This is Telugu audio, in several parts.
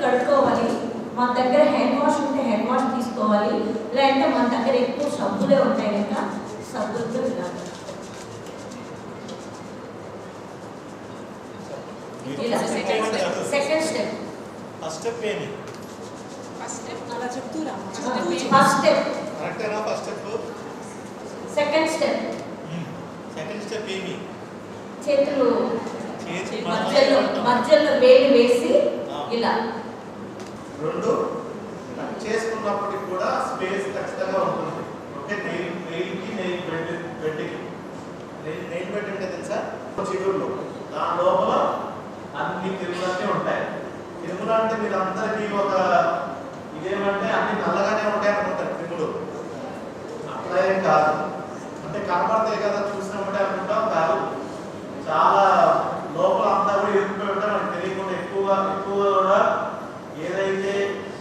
కడుక్కోవాలి. మన దగ్గర హ్యాండ్ వాష్ ఉంటే హ్యాండ్ వాష్ తీసుకోవాలి. లేదంటే మన దగ్గర ఎక్కువ సబ్బులే ఉంటాయి కనుక సబ్బులతో ఇలా సెకండ్ స్టెప్. ఫస్ట్ స్టెప్ ఏంటి? ఫస్ట్ స్టెప్ అలా చెప్తురా. ఫస్ట్ స్టెప్ కరెక్టేనా? First step. సెకండ్ స్టెప్ ఏమి? చేతులు మధ్యలో వేలు వేసి ఇలా రెండు చేసుకున్నప్పటికి కూడా స్పేస్ ఖచ్చితంగా ఉంటుంది. ఓకే, నెయిల్కి నెయిల్ బెడ్కి నెయిల్ బెడ్ అంటే తెలుసా? చిగుర్లు దాని లోపల అన్ని తిరుగులన్నీ ఉంటాయి. తిరుగులు అంటే మీరు అందరికీ ఒక ఇదేమంటే అన్ని నల్లగానే ఉంటాయి అనుకుంటారు. తిరుగులు అట్లా ఏం కాదు. అంటే కనబడతాయి కదా, చూసినప్పుడే అనుకుంటాం కాదు. చాలా లోపల అంతా కూడా ఎరుకుపోయి ఉంటాయి. మనకు తెలియకుండా ఎక్కువ కూడా ఏదైతే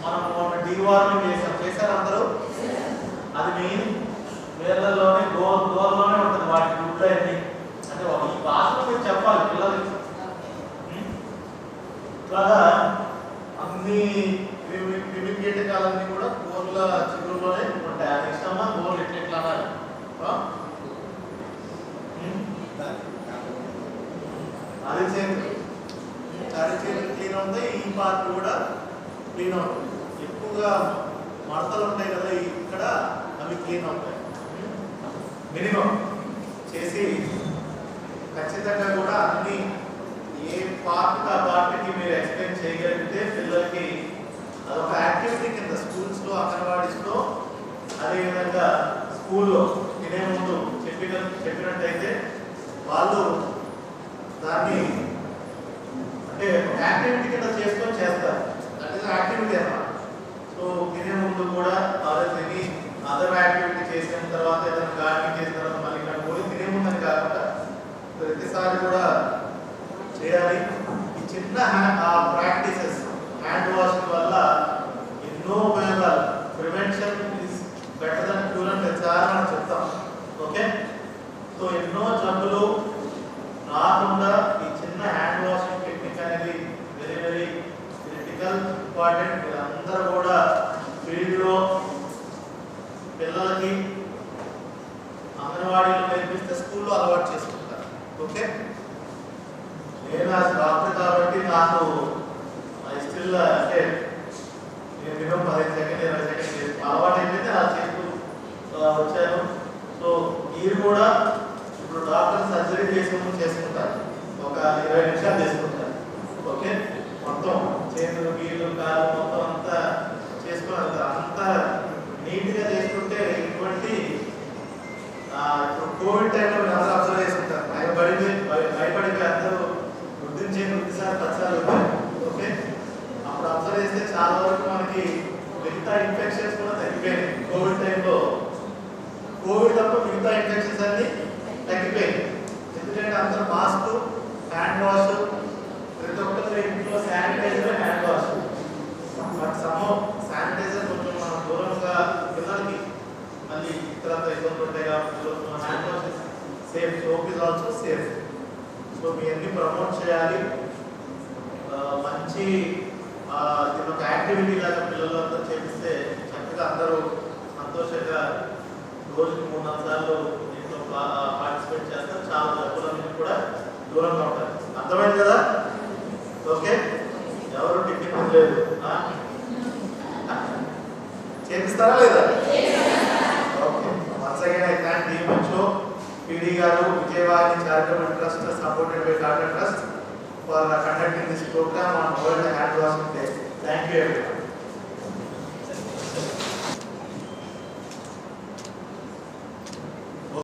మనం డీవార్మింగ్ చేశారు అందరూ, అది మెయిన్ వేర్లలోనే గోల్లోనే ఉంటుంది. వాటి గుడ్లు అన్ని అంటే ఈ భాషలో మీరు చెప్పాలి పిల్లలకి. ఇట్లాగా అన్ని క్రిమికీటకాలన్నీ కూడా గోర్ల చిగురులోనే ఉంటాయి. అది ఇష్టమా? గోర్లు ఎట్లా అన్నారు? అది చేతులు క్లీన్ అవుతాయి. ఈ పార్ట్ కూడా క్లీన్ అవుతుంది. ఎక్కువగా మడతలు ఉంటాయి కదా ఇక్కడ, అవి క్లీన్ అవుతాయి. మినిమం చేసి ఖచ్చితంగా కూడా అన్ని ఏ పార్ట్ ఆ పార్ట్కి మీరు ఎక్స్ప్లెయిన్ చేయగలిగితే పిల్లలకి అదొక యాక్టివిటీ కింద స్కూల్స్లో, అంగన్వాడీస్లో, అదేవిధంగా స్కూల్లో తినే ముందు చెప్పినట్టయితే వాళ్ళు దాన్ని అంటే యాక్టివిటీ కింద చేసుకొని చేస్తారు. దట్ ఈస్ యాక్టివిటీ అన్నమాట. సో తినే ముందు కూడా తిని అదర్ యాక్టివిటీ చేసిన తర్వాత ఏదైనా గార్డెనింగ్ చేసిన తర్వాత మళ్ళీ ఇక్కడ పోయి తినే ముందని కాకుండా ప్రతిసారి కూడా చేయాలి. ఈ చిన్న ప్రాక్టీసెస్ హ్యాండ్ వాషింగ్ వల్ల ఎన్నో ఉపయోగాలు. Prevention is better than cure అని చాలా మనం చెప్తాం. ఓకే, సో ఎన్నో జబ్బులు రాకుండా ఈ చిన్న హ్యాండ్ వాషింగ్ టెక్నిక్ అనేది వెరీ వెరీ క్రిటికల్, ఇంపార్టెంట్. మీరందరూ కూడా ఫీల్డ్లో పిల్లలకి అంగన్వాడీలో నేర్పిస్తే స్కూల్లో అలవాటు చేసుకుంటారు. ఓకే, నేను ఆ డాక్టర్ కాబట్టి నాకు స్టిల్ అంటే నేను మినిమం 15 సెకండ్ 20 సెకండ్ చేసి అలవాటు అయిపోయింది. అలా చేస్తూ వచ్చాను. సో మీరు కూడా ఇప్పుడు డాక్టర్ సర్జరీ చేసుకుంటారు, ఒక 20 నిమిషాలు చేసుకుంటారు. ఓకే, మొత్తం చేతులు కీళ్ళు కాళ్ళు మొత్తం అంతా చేసుకుని అంతా నీట్గా చేసుకుంటే ఇటువంటి ఇప్పుడు కోవిడ్ టైంలో మీరు అందరూ అబ్జర్వ్ చేసుకుంటారు. భయపడిపోయి అందరూ వృద్ధిసారి 10 సార్లు ఉంటాయి. ఓకే, అప్పుడు అబ్జర్వ్ చేస్తే చాలా వరకు మనకి మిగతా ఇన్ఫెక్షన్స్ కూడా తగ్గిపోయాయి. కోవిడ్ టైంలో కోవిడ్ తప్ప మిగతా ఇన్ఫెక్షన్స్ అన్ని తగ్గిపోయాయి. ఎందుకంటే అందరూ మాస్క్, హ్యాండ్ వాష్, ప్రతి ఒక్కరి ఇంట్లో sanitiser, hand wash. But sanitiser కొంచెం మనం దూరంగా పిల్లలకి మళ్ళీ ఇతరంతా ఇబ్బందులు ఉంటాయి కాబట్టి hand wash safe, soap is also safe. So మీ అన్ని ప్రమోట్ చేయాలి. మంచి ఒక యాక్టివిటీ లాగా పిల్లలంతా చేపిస్తే చక్కగా అందరూ సంతోషంగా రోజుకి 3-4 సార్లు దీంట్లో పార్టిసిపేట్ చేస్తారు. చాలా జబ్బులన్నీ కూడా దూరంగా ఉంటారు. అర్థమైంది కదా? ఓకే, ఎవరు టిఫిన్ లేదు చేపిస్తారా లేదా? Okay, once again I thank DMHO PD గారు, Vijayawada charitable trust supported by Tata trust for conducting this program on World Hand Washing Day. Thank you everyone.